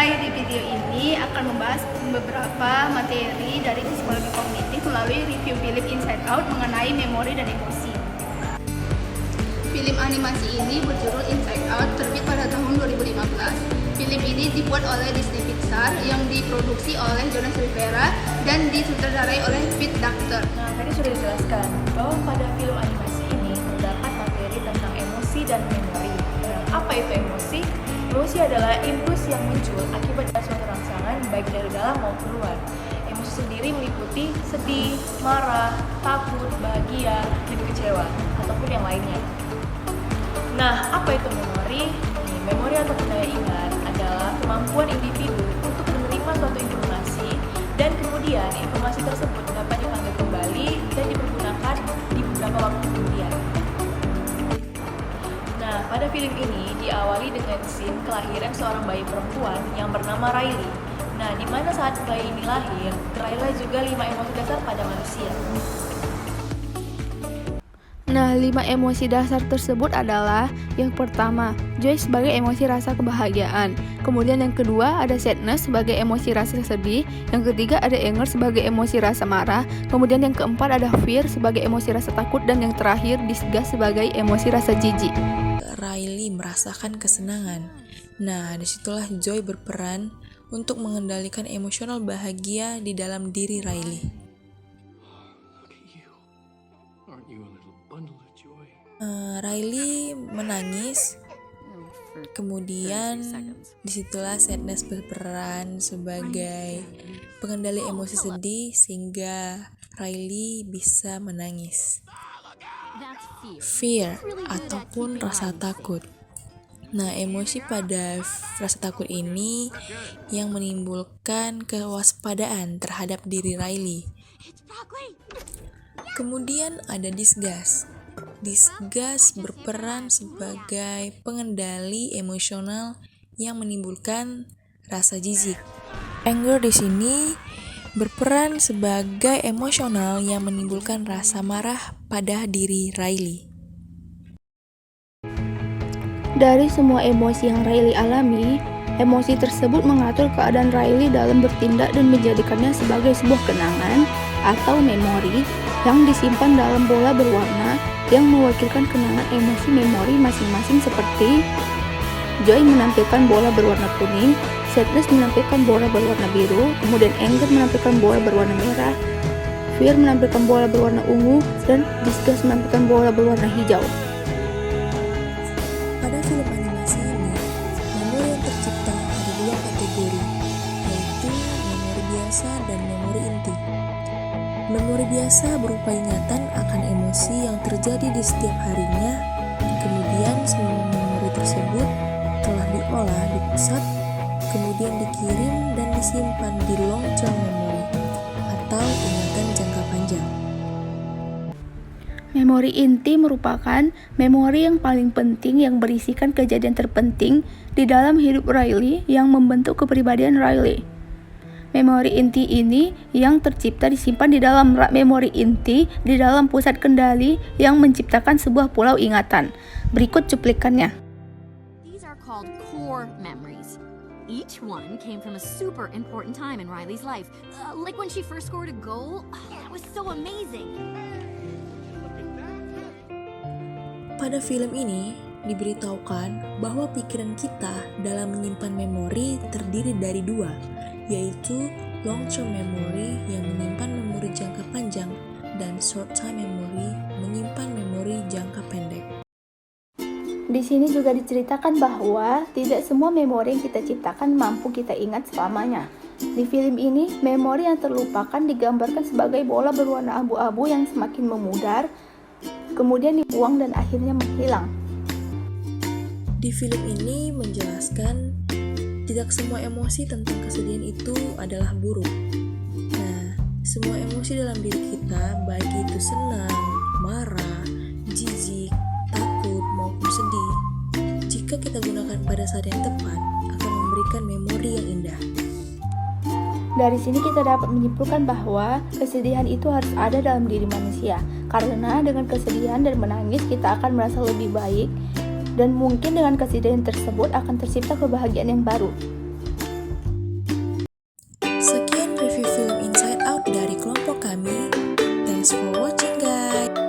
Saya di video ini akan membahas beberapa materi dari psikologi kognitif melalui review film Inside Out mengenai memori dan emosi. Film animasi ini berjudul Inside Out, terbit pada tahun 2015. Film ini dibuat oleh Disney Pixar yang diproduksi oleh Jonas Rivera dan disutradarai oleh Pete Docter. Nah, tadi sudah dijelaskan bahwa pada film animasi ini terdapat materi tentang emosi dan memori. Nah, apa itu emosi? Emosi adalah impuls yang muncul akibat suatu rangsangan baik dari dalam maupun luar. Emosi sendiri meliputi sedih, marah, takut, bahagia, dan kecewa, ataupun yang lainnya. Nah, apa itu memori? Memori atau daya ingat adalah kemampuan individu untuk menerima suatu informasi dan kemudian informasi tersebut dapat dipanggil kembali dan dipergunakan di beberapa waktu kemudian. Nah, pada film ini diawali dengan scene kelahiran seorang bayi perempuan yang bernama Riley. Nah, di mana saat bayi ini lahir, terlahirlah juga 5 emosi dasar pada manusia. Nah, 5 emosi dasar tersebut adalah yang pertama, joy sebagai emosi rasa kebahagiaan. Kemudian yang kedua ada sadness sebagai emosi rasa sedih. Yang ketiga ada anger sebagai emosi rasa marah. Kemudian yang keempat ada fear sebagai emosi rasa takut. Dan yang terakhir disgust sebagai emosi rasa jijik. Riley merasakan kesenangan. Nah, disitulah Joy berperan untuk mengendalikan emosional bahagia di dalam diri Riley. Riley menangis, kemudian disitulah sadness berperan sebagai pengendali emosi sedih sehingga Riley bisa menangis. Fear ataupun rasa takut. Nah, emosi pada rasa takut ini yang menimbulkan kewaspadaan terhadap diri Riley. Kemudian ada disgust. Disgust berperan sebagai pengendali emosional yang menimbulkan rasa jijik. Anger di sini berperan sebagai emosional yang menimbulkan rasa marah pada diri Riley. Dari semua emosi yang Riley alami, emosi tersebut mengatur keadaan Riley dalam bertindak dan menjadikannya sebagai sebuah kenangan atau memori yang disimpan dalam bola berwarna yang mewakilkan kenangan emosi memori masing-masing seperti joy menampilkan bola berwarna kuning, sadness menampilkan bola berwarna biru, kemudian anger menampilkan bola berwarna merah, fear menampilkan bola berwarna ungu, dan disgust menampilkan bola berwarna hijau. Pada film animasi ini, memori yang tercipta ada 2 kategori, yaitu memori biasa dan memori inti. Memori biasa berupa ingatan akan emosi yang terjadi di setiap harinya, kemudian semua memori tersebut telah diolah di pusat, kemudian dikirim dan disimpan di long term memory atau ingatan jangka panjang. Memori inti merupakan memori yang paling penting yang berisikan kejadian terpenting di dalam hidup Riley yang membentuk kepribadian Riley. Memori inti ini yang tercipta disimpan di dalam rak memori inti di dalam pusat kendali yang menciptakan sebuah pulau ingatan. Berikut cuplikannya. These are called core memories. Each one came from a super important time in Riley's life. Like when she first scored a goal. It was so amazing. Pada film ini diberitahukan bahwa pikiran kita dalam menyimpan memori terdiri dari 2, yaitu long-term memory yang menyimpan memori jangka panjang dan short-time memory menyimpan memori jangka pendek. Di sini juga diceritakan bahwa tidak semua memori yang kita ciptakan mampu kita ingat selamanya. Di film ini, memori yang terlupakan digambarkan sebagai bola berwarna abu-abu yang semakin memudar, kemudian dibuang dan akhirnya menghilang. Di film ini menjelaskan tidak semua emosi tentang kesedihan itu adalah buruk. Nah, semua emosi dalam diri kita, baik itu senang, marah, jijik, takut, maupun sedih, jika kita gunakan pada saat yang tepat, akan memberikan memori yang indah. Dari sini kita dapat menyimpulkan bahwa kesedihan itu harus ada dalam diri manusia, karena dengan kesedihan dan menangis kita akan merasa lebih baik, dan mungkin dengan kesedihan tersebut akan tercipta kebahagiaan yang baru. Thanks for watching guys.